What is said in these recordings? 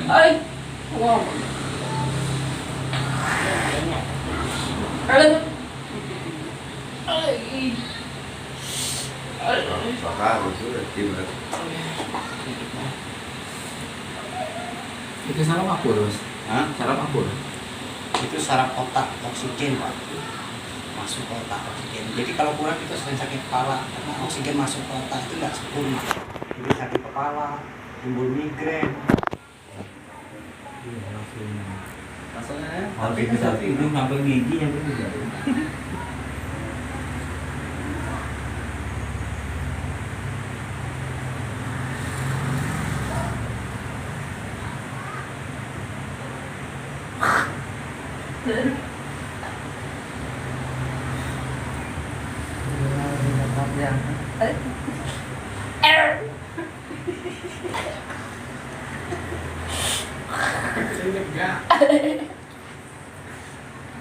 Ay, wow. Ay. Baka sudah timur. Itu saraf apa, Bos? Hah? Saraf apa? Itu saraf otak oksigen, Pak. Masuk ke otak oksigen. Jadi kalau kurang itu sering sakit kepala karena oksigen masuk ke otak itu nggak sempurna. Jadi sakit kepala, timbul migrain. Masalahnya, Tapi bisa hidung sampai gigi yang berbeda.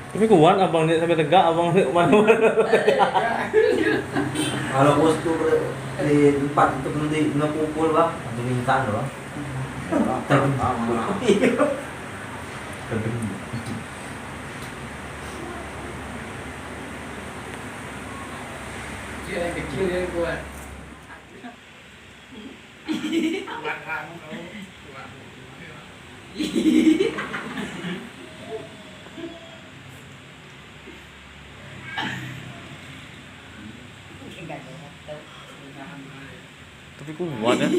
Tapi kuat abang dia sampai tegak abang mana Kalau bos tuh di tempat itu nanti ngepukul bang, atau minta loh. dia yang kecil yang kuat. tapi kuat ya.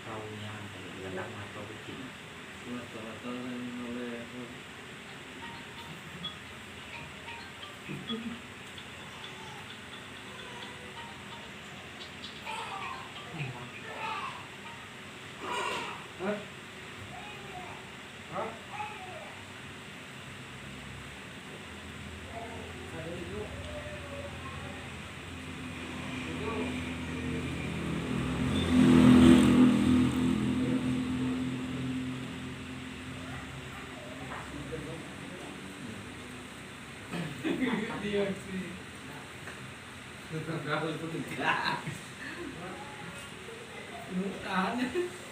Kaunya dalam atau kecil. Dia sih. Kalau itu tidak. Aneh.